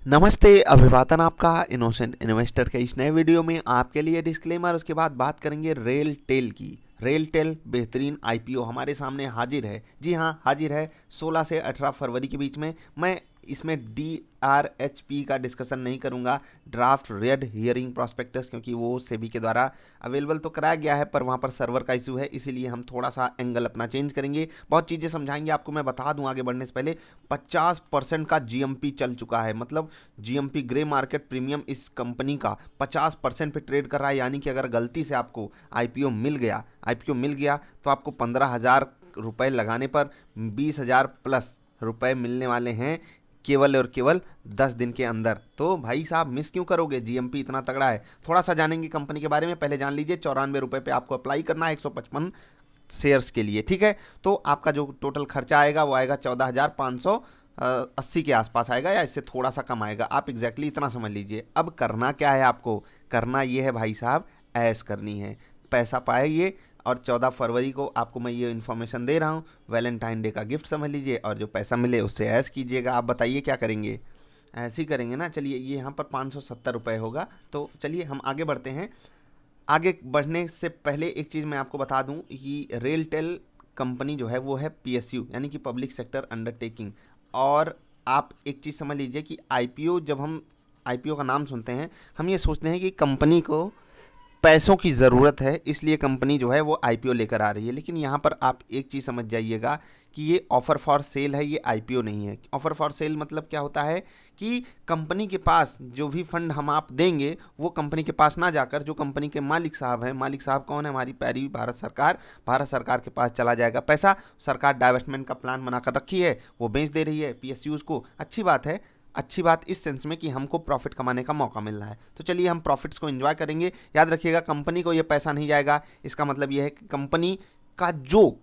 नमस्ते, अभिवादन आपका इनोसेंट इन्वेस्टर के इस नए वीडियो में आपके लिए डिस्क्लेमर। उसके बाद बात करेंगे रेल टेल की। रेल टेल बेहतरीन आईपीओ हमारे सामने हाजिर है। जी हाँ, हाजिर है 16 से 18 फरवरी के बीच में। मैं इसमें DRHP का डिस्कशन नहीं करूंगा, ड्राफ्ट रेड हियरिंग प्रॉस्पेक्टस, क्योंकि वो सेबी के द्वारा अवेलेबल तो कराया गया है पर वहाँ पर सर्वर का इशू है, इसीलिए हम थोड़ा सा एंगल अपना चेंज करेंगे। बहुत चीज़ें समझाएंगे आपको। मैं बता दूं आगे बढ़ने से पहले, 50% का जीएमपी चल चुका है। मतलब जीएमपी ग्रे मार्केट प्रीमियम इस कंपनी का 50% पे ट्रेड कर रहा है। यानी कि अगर गलती से आपको आईपीओ मिल गया तो आपको 15,000 रुपये लगाने पर 20,000 प्लस रुपए मिलने वाले हैं, केवल और केवल 10 दिन के अंदर। तो भाई साहब मिस क्यों करोगे, जीएमपी इतना तगड़ा है। थोड़ा सा जानेंगे कंपनी के बारे में। पहले जान लीजिए, 94 रुपये पे आपको अप्लाई करना है 155 शेयर्स के लिए, ठीक है। तो आपका जो टोटल खर्चा आएगा वो आएगा 14,580 के आसपास आएगा, या इससे थोड़ा सा कम आएगा। आप एग्जैक्टली इतना समझ लीजिए। अब करना क्या है आपको, करना ये है भाई साहब, ऐश करनी है, पैसा पाइए। और 14 फरवरी को आपको मैं ये इन्फॉर्मेशन दे रहा हूँ, वैलेंटाइन डे का गिफ्ट समझ लीजिए, और जो पैसा मिले उससे ऐश कीजिएगा। आप बताइए क्या करेंगे, ऐसे ही करेंगे ना। चलिए, ये यहाँ पर 570 रुपये होगा। तो चलिए हम आगे बढ़ते हैं। आगे बढ़ने से पहले एक चीज़ मैं आपको बता दूं कि रेलटेल कंपनी जो है वो है पीएसयू, यानी कि पब्लिक सेक्टर अंडरटेकिंग। और आप एक चीज़ समझ लीजिए कि आईपीओ, जब हम आईपीओ का नाम सुनते हैं हम ये सोचते हैं कि कंपनी को पैसों की ज़रूरत है, इसलिए कंपनी जो है वो आईपीओ लेकर आ रही है। लेकिन यहाँ पर आप एक चीज़ समझ जाइएगा कि ये ऑफ़र फॉर सेल है, ये आईपीओ नहीं है। ऑफ़र फॉर सेल मतलब क्या होता है कि कंपनी के पास जो भी फंड हम आप देंगे वो कंपनी के पास ना जाकर, जो कंपनी के मालिक साहब हैं, मालिक साहब कौन है, हमारी प्यारी भारत सरकार, भारत सरकार के पास चला जाएगा पैसा। सरकार डाइवेस्टमेंट का प्लान बनाकर रखी है, वो बेच दे रही है पीएसयूज़ को। अच्छी बात है, अच्छी बात इस सेंस में कि हमको प्रॉफिट कमाने का मौका मिल रहा है। तो चलिए हम प्रॉफिट्स को एंजॉय करेंगे। याद रखिएगा, कंपनी को ये पैसा नहीं जाएगा। इसका मतलब ये है कि कंपनी का जो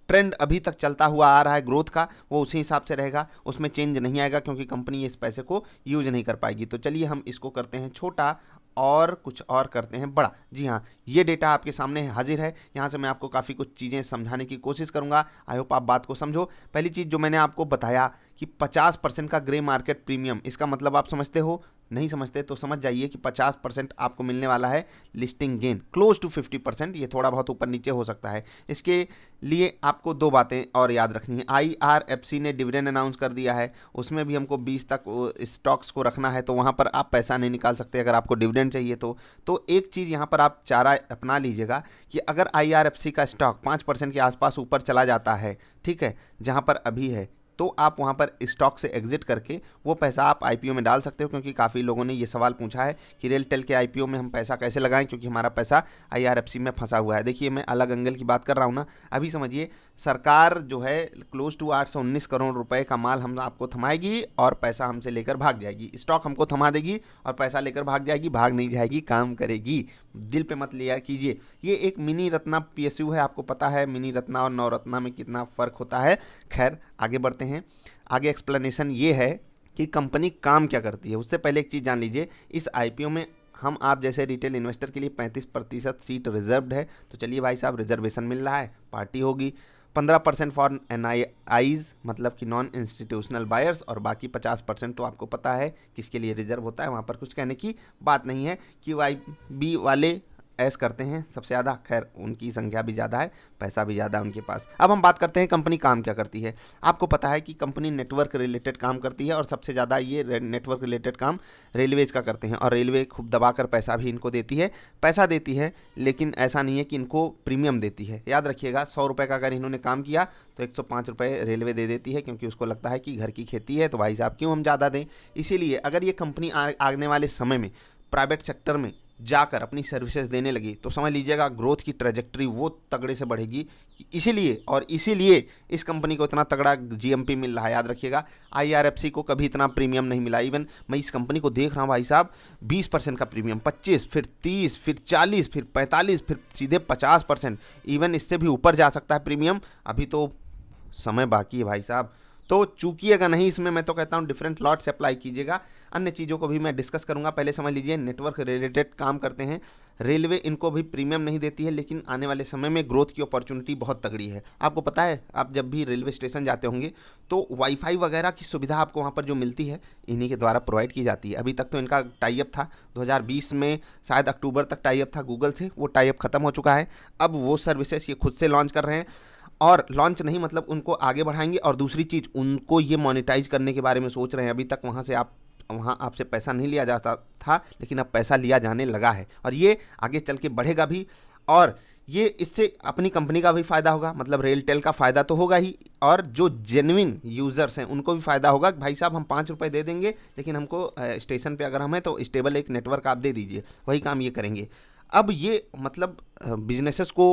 ट्रेंड अभी तक चलता हुआ आ रहा है ग्रोथ का, वो उसी हिसाब से रहेगा, उसमें चेंज नहीं आएगा, क्योंकि कंपनी इस पैसे को यूज नहीं कर पाएगी। तो चलिए हम इसको करते हैं छोटा और कुछ और करते हैं बड़ा। जी हाँ, ये डेटा आपके सामने हाजिर है। यहाँ से मैं आपको काफ़ी कुछ चीज़ें समझाने की कोशिश करूँगा। आई होप आप बात को समझो। पहली चीज़ जो मैंने आपको बताया कि 50% का ग्रे मार्केट प्रीमियम, इसका मतलब आप समझते हो, नहीं समझते तो समझ जाइए कि 50% आपको मिलने वाला है लिस्टिंग गेन, क्लोज टू 50%। ये थोड़ा बहुत ऊपर नीचे हो सकता है। इसके लिए आपको दो बातें और याद रखनी है। IRFC ने डिविडेंड अनाउंस कर दिया है, उसमें भी हमको 20 तक स्टॉक्स को रखना है, तो वहाँ पर आप पैसा नहीं निकाल सकते अगर आपको डिविडेंड चाहिए तो एक चीज़ यहाँ पर आप चारा अपना लीजिएगा कि अगर IRFC का स्टॉक 5% के आसपास ऊपर चला जाता है, ठीक है, जहाँ पर अभी है, तो आप वहाँ पर स्टॉक से एग्जिट करके वो पैसा आप आईपीओ में डाल सकते हो। क्योंकि काफ़ी लोगों ने ये सवाल पूछा है कि रेलटेल के आईपीओ में हम पैसा कैसे लगाएं, क्योंकि हमारा पैसा आईआरएफसी में फंसा हुआ है। देखिए, मैं अलग एंगल की बात कर रहा हूँ ना। अभी समझिए, सरकार जो है क्लोज टू 819 करोड़ रुपए का माल हम आपको थमाएगी और पैसा हमसे लेकर भाग जाएगी। स्टॉक हमको थमा देगी और पैसा लेकर भाग जाएगी। भाग नहीं जाएगी, काम करेगी। दिल पे मत लिया कीजिए। ये एक मिनी रत्ना पीएसयू है। आपको पता है मिनी रत्ना और नवरत्ना में कितना फ़र्क होता है। खैर, आगे बढ़ते हैं। आगे एक्सप्लेनेशन ये है कि कंपनी काम क्या करती है। उससे पहले एक चीज़ जान लीजिए, इस आईपीओ में हम आप जैसे रिटेल इन्वेस्टर के लिए 35% सीट रिजर्व्ड है। तो चलिए भाई साहब, रिजर्वेशन मिल रहा है, पार्टी होगी। 15% फॉर NIIs, मतलब कि नॉन इंस्टीट्यूशनल बायर्स, और बाकी 50% तो आपको पता है किसके लिए रिजर्व होता है। वहाँ पर कुछ कहने की बात नहीं है। QIB वाले ऐस करते हैं सबसे ज़्यादा। खैर, उनकी संख्या भी ज़्यादा है, पैसा भी ज़्यादा है उनके पास। अब हम बात करते हैं कंपनी काम क्या करती है। आपको पता है कि कंपनी नेटवर्क रिलेटेड काम करती है, और सबसे ज़्यादा ये नेटवर्क रिलेटेड काम रेलवेज का करते हैं। और रेलवे खूब दबाकर पैसा भी इनको देती है, पैसा देती है, लेकिन ऐसा नहीं है कि इनको प्रीमियम देती है। याद रखिएगा, 100 रुपये का अगर इन्होंने काम किया तो 105 रुपये रेलवे दे देती है, क्योंकि उसको लगता है कि घर की खेती है तो भाई साहब क्यों हम ज़्यादा दें। इसीलिए अगर ये कंपनी आने वाले समय में प्राइवेट सेक्टर में जाकर अपनी सर्विसेज देने लगी तो समझ लीजिएगा ग्रोथ की ट्रेजेक्टरी वो तगड़े से बढ़ेगी। इसीलिए इस कंपनी को इतना तगड़ा जीएमपी मिल रहा है। याद रखिएगा, आईआरएफसी को कभी इतना प्रीमियम नहीं मिला। इवन मैं इस कंपनी को देख रहा हूँ भाई साहब, 20% का प्रीमियम, 25, फिर 30, फिर 40, फिर 45, फिर सीधे 50%। इवन इससे भी ऊपर जा सकता है प्रीमियम। अभी तो समय बाकी है भाई साहब। तो चूकिएगा नहीं इसमें, मैं तो कहता हूँ डिफरेंट लॉट से अप्लाई कीजिएगा। अन्य चीज़ों को भी मैं डिस्कस करूँगा। पहले समझ लीजिए नेटवर्क रिलेटेड काम करते हैं, रेलवे इनको भी प्रीमियम नहीं देती है, लेकिन आने वाले समय में ग्रोथ की अपॉर्चुनिटी बहुत तगड़ी है। आपको पता है, आप जब भी रेलवे स्टेशन जाते होंगे तो वाईफाई वगैरह की सुविधा आपको वहाँ पर जो मिलती है इन्हीं के द्वारा प्रोवाइड की जाती है। अभी तक तो इनका टाई अप था, 2020 में शायद अक्टूबर तक टाई अप था गूगल से, वो टाई अप खत्म हो चुका है। अब वो सर्विसेज ये खुद से लॉन्च कर रहे हैं, और लॉन्च नहीं मतलब उनको आगे बढ़ाएंगे। और दूसरी चीज़, उनको ये मोनेटाइज करने के बारे में सोच रहे हैं। अभी तक वहाँ आपसे पैसा नहीं लिया जाता था, लेकिन अब पैसा लिया जाने लगा है, और ये आगे चल के बढ़ेगा भी। और ये इससे अपनी कंपनी का भी फ़ायदा होगा, मतलब रेलटेल का फ़ायदा तो होगा ही, और जो जेन्युइन यूज़र्स हैं उनको भी फ़ायदा होगा कि भाई साहब हम 5 रुपये दे देंगे, लेकिन हमको स्टेशन पे अगर हम हैं तो स्टेबल एक नेटवर्क आप दे दीजिए, वही काम ये करेंगे। अब ये मतलब बिजनेसेस को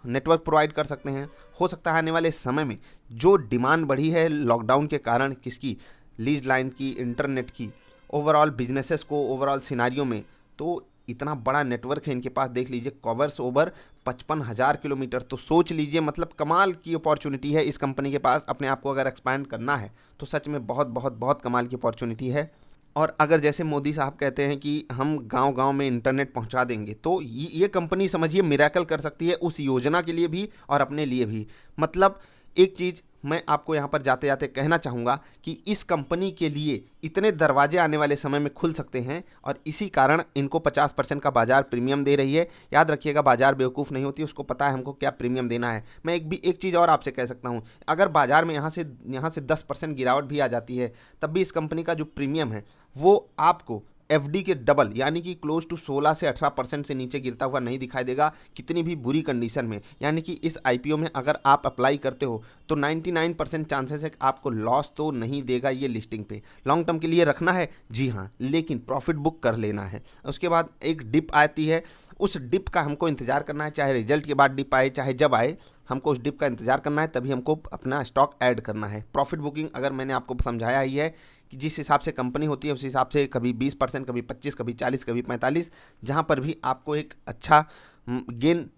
नेटवर्क प्रोवाइड कर सकते हैं। हो सकता है आने वाले समय में जो डिमांड बढ़ी है लॉकडाउन के कारण, किसकी, लीज लाइन की, इंटरनेट की, ओवरऑल बिजनेसेस को ओवरऑल सिनारियो में, तो इतना बड़ा नेटवर्क है इनके पास। देख लीजिए कवर्स ओवर 55,000 किलोमीटर, तो सोच लीजिए मतलब कमाल की अपॉर्चुनिटी है इस कंपनी के पास। अपने आप को अगर एक्सपैंड करना है तो सच में बहुत बहुत बहुत कमाल की अपॉर्चुनिटी है। और अगर जैसे मोदी साहब कहते हैं कि हम गांव-गांव में इंटरनेट पहुंचा देंगे, तो ये कंपनी समझिए मिरेकल कर सकती है उस योजना के लिए भी और अपने लिए भी। मतलब एक चीज़ मैं आपको यहाँ पर जाते जाते कहना चाहूँगा कि इस कंपनी के लिए इतने दरवाजे आने वाले समय में खुल सकते हैं, और इसी कारण इनको 50% का बाजार प्रीमियम दे रही है। याद रखिएगा, बाजार बेवकूफ़ नहीं होती, उसको पता है हमको क्या प्रीमियम देना है। मैं एक चीज़ और आपसे कह सकता हूँ, अगर बाजार में यहाँ से 10% गिरावट भी आ जाती है, तब भी इस कंपनी का जो प्रीमियम है वो आपको एफडी के डबल यानी कि क्लोज टू 16 से 18% से नीचे गिरता हुआ नहीं दिखाई देगा, कितनी भी बुरी कंडीशन में। यानी कि इस आईपीओ में अगर आप अप्लाई करते हो तो 99% चांसेस है कि आपको लॉस तो नहीं देगा ये लिस्टिंग पे। लॉन्ग टर्म के लिए रखना है जी हाँ, लेकिन प्रॉफिट बुक कर लेना है। उसके बाद एक डिप आती है, उस डिप का हमको इंतजार करना है, चाहे रिजल्ट के बाद डिप आए चाहे जब आए, हमको उस डिप का इंतजार करना है, तभी हमको अपना स्टॉक ऐड करना है। प्रॉफिट बुकिंग अगर मैंने आपको समझाया ही है कि जिस हिसाब से कंपनी होती है उस हिसाब से कभी 20%, कभी 25, कभी 40, कभी 45, जहाँ पर भी आपको एक अच्छा गेन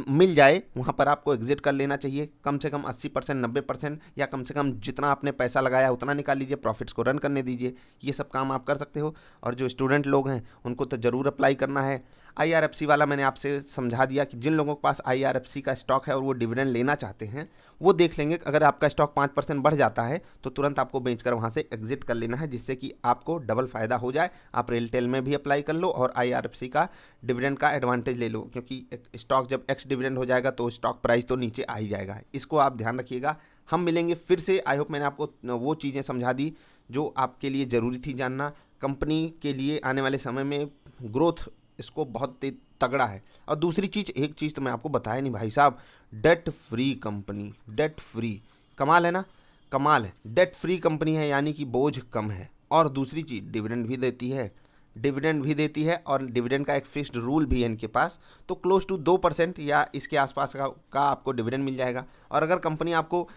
मिल जाए वहाँ पर आपको एग्जिट कर लेना चाहिए। कम से कम 80%, 90%, या कम से कम जितना आपने पैसा लगाया उतना निकाल लीजिए, प्रॉफिट्स को रन करने दीजिए। ये सब काम आप कर सकते हो। और जो स्टूडेंट लोग हैं उनको तो ज़रूर अप्लाई करना है। आईआरएफसी वाला मैंने आपसे समझा दिया कि जिन लोगों के पास आईआरएफसी का स्टॉक है और वो डिविडेंड लेना चाहते हैं वो देख लेंगे। अगर आपका स्टॉक 5% बढ़ जाता है तो तुरंत आपको बेचकर वहाँ से एग्जिट कर लेना है, जिससे कि आपको डबल फ़ायदा हो जाए। आप रेलटेल में भी अप्लाई कर लो और आईआरएफसी का डिविडेंड का एडवांटेज ले लो, क्योंकि स्टॉक जब एक्स डिविडेंड हो जाएगा तो स्टॉक प्राइस तो नीचे आ ही जाएगा। इसको आप ध्यान रखिएगा। हम मिलेंगे फिर से। आई होप मैंने आपको वो चीज़ें समझा दी जो आपके लिए ज़रूरी थी जानना। कंपनी के लिए आने वाले समय में ग्रोथ इसको बहुत तगड़ा है। और दूसरी चीज़, एक चीज़ तो मैं आपको बताया नहीं भाई साहब, debt free company, debt free, कमाल है ना, कमाल है। डेट फ्री कंपनी है यानी कि बोझ कम है। और दूसरी चीज़, डिविडेंड भी देती है, और डिविडेंड का एक फिक्स्ड रूल भी है इनके पास। तो क्लोज टू 2% या इसके आसपास का आपको डिविडेंड मिल जाएगा। और अगर कंपनी आपको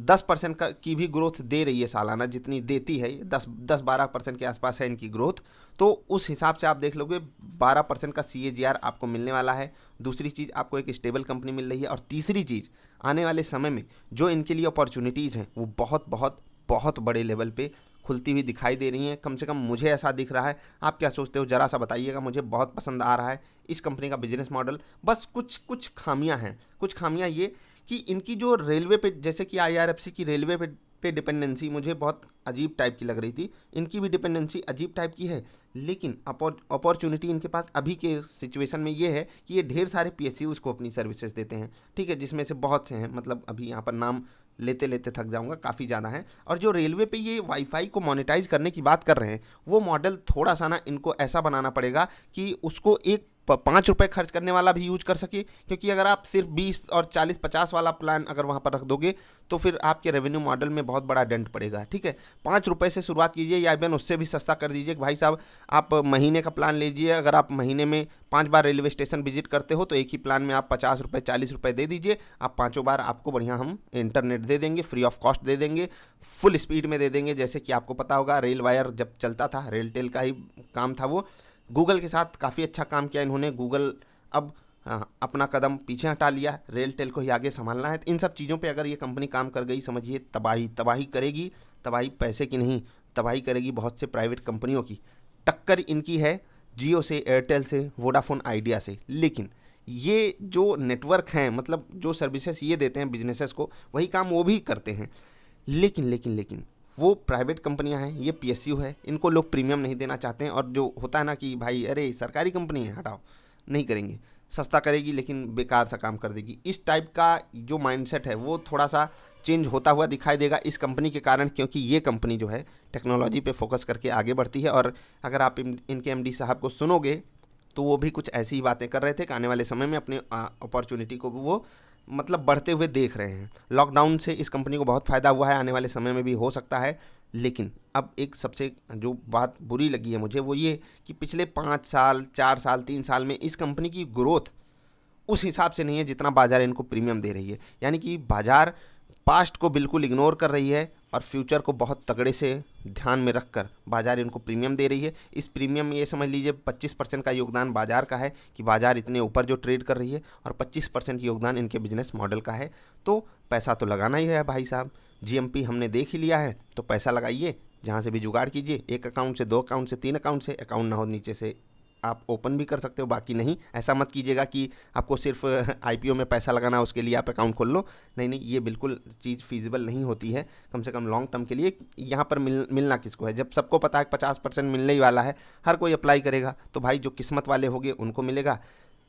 10% की भी ग्रोथ दे रही है सालाना, जितनी देती है 10-12% के आसपास है इनकी ग्रोथ, तो उस हिसाब से आप देख लोगे 12% का CAGR आपको मिलने वाला है। दूसरी चीज़, आपको एक स्टेबल कंपनी मिल रही है। और तीसरी चीज़, आने वाले समय में जो इनके लिए अपॉर्चुनिटीज़ हैं वो बहुत बहुत बहुत बड़े लेवल पे खुलती हुई दिखाई दे रही हैं। कम से कम मुझे ऐसा दिख रहा है। आप क्या सोचते हो ज़रा सा बताइएगा। मुझे बहुत पसंद आ रहा है इस कंपनी का बिजनेस मॉडल। बस कुछ खामियां हैं। कुछ खामियां ये कि इनकी जो रेलवे पे, जैसे कि आईआरएफसी की रेलवे पे डिपेंडेंसी मुझे बहुत अजीब टाइप की लग रही थी, इनकी भी डिपेंडेंसी अजीब टाइप की है। लेकिन अपॉर्चुनिटी इनके पास अभी के सिचुएशन में ये है कि ये ढेर सारे PSUs को अपनी सर्विसेज देते हैं, ठीक है, जिसमें से बहुत से हैं, मतलब अभी यहाँ पर नाम लेते लेते थक जाऊंगा, काफ़ी ज़्यादा है। और जो रेलवे पे ये वाईफाई को मोनेटाइज करने की बात कर रहे हैं, वो मॉडल थोड़ा सा ना इनको ऐसा बनाना पड़ेगा कि उसको एक 5 रुपये खर्च करने वाला भी यूज कर सके। क्योंकि अगर आप सिर्फ 20 और 40-50 वाला प्लान अगर वहाँ पर रख दोगे तो फिर आपके रेवेन्यू मॉडल में बहुत बड़ा डेंट पड़ेगा, ठीक है। 5 रुपये से शुरुआत कीजिए, या इवन उससे भी सस्ता कर दीजिए कि भाई साहब आप महीने का प्लान लीजिए। अगर आप महीने में 5 बार रेलवे स्टेशन विजिट करते हो तो एक ही प्लान में आप 50 रुपये 40 रुपये दे दीजिए। आप 5 बार आपको बढ़िया हम इंटरनेट दे देंगे, फ्री ऑफ कॉस्ट दे देंगे, फुल स्पीड में दे देंगे। जैसे कि आपको पता होगा रेल वायर जब चलता था, रेलटेल का ही काम था वो। गूगल के साथ काफ़ी अच्छा काम किया इन्होंने। गूगल अब अपना कदम पीछे हटा लिया, रेलटेल को ही आगे संभालना है। तो इन सब चीज़ों पे अगर ये कंपनी काम कर गई, समझिए तबाही तबाही करेगी। तबाही पैसे की नहीं, तबाही करेगी बहुत से प्राइवेट कंपनियों की। टक्कर इनकी है जियो से, एयरटेल से, वोडाफोन आइडिया से। लेकिन ये जो नेटवर्क हैं, मतलब जो सर्विसेज ये देते हैं बिजनेसेस को, वही काम वो भी करते हैं। लेकिन वो प्राइवेट कंपनियां हैं, ये पीएसयू है, इनको लोग प्रीमियम नहीं देना चाहते हैं। और जो होता है ना कि भाई अरे सरकारी कंपनी है, हटाओ, नहीं करेंगे, सस्ता करेगी लेकिन बेकार सा काम कर देगी। इस टाइप का जो माइंडसेट है वो थोड़ा सा चेंज होता हुआ दिखाई देगा इस कंपनी के कारण, क्योंकि ये कंपनी जो है टेक्नोलॉजी पे फोकस करके आगे बढ़ती है। और अगर आप इनके एमडी साहब को सुनोगे तो वो भी कुछ ऐसी ही बातें कर रहे थे कि आने वाले समय में अपने अपॉर्चुनिटी को वो मतलब बढ़ते हुए देख रहे हैं। लॉकडाउन से इस कंपनी को बहुत फ़ायदा हुआ है, आने वाले समय में भी हो सकता है। लेकिन अब एक सबसे जो बात बुरी लगी है मुझे वो ये कि पिछले 5 साल, 4 साल, 3 साल में इस कंपनी की ग्रोथ उस हिसाब से नहीं है जितना बाजार इनको प्रीमियम दे रही है। यानी कि बाजार पास्ट को बिल्कुल इग्नोर कर रही है और फ्यूचर को बहुत तगड़े से ध्यान में रखकर बाजार इनको प्रीमियम दे रही है। इस प्रीमियम में ये समझ लीजिए 25% का योगदान बाजार का है कि बाजार इतने ऊपर जो ट्रेड कर रही है, और 25% योगदान इनके बिजनेस मॉडल का है। तो पैसा तो लगाना ही है भाई साहब, जीएमपी हमने देख ही लिया है, तो पैसा लगाइए, जहाँ से भी जुगाड़ कीजिए। एक अकाउंट से, 2 अकाउंट से, 3 अकाउंट से, अकाउंट ना हो नीचे से आप ओपन भी कर सकते हो, बाकी नहीं। ऐसा मत कीजिएगा कि आपको सिर्फ आईपीओ में पैसा लगाना, उसके लिए आप अकाउंट खोल लो। नहीं, ये बिल्कुल चीज़ फीजिबल नहीं होती है, कम से कम लॉन्ग टर्म के लिए। यहाँ पर मिलना किसको है, जब सबको पता है 50% मिलने ही वाला है, हर कोई अप्लाई करेगा, तो भाई जो किस्मत वाले होंगे उनको मिलेगा।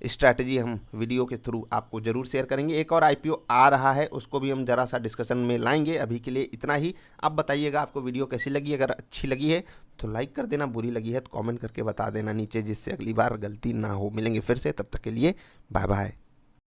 स्ट्रैटेजी हम वीडियो के थ्रू आपको ज़रूर शेयर करेंगे। एक और आईपीओ आ रहा है, उसको भी हम ज़रा सा डिस्कशन में लाएंगे। अभी के लिए इतना ही। आप बताइएगा आपको वीडियो कैसी लगी। अगर अच्छी लगी है तो लाइक कर देना, बुरी लगी है तो कमेंट करके बता देना नीचे, जिससे अगली बार गलती ना हो। मिलेंगे फिर से, तब तक के लिए बाय बाय।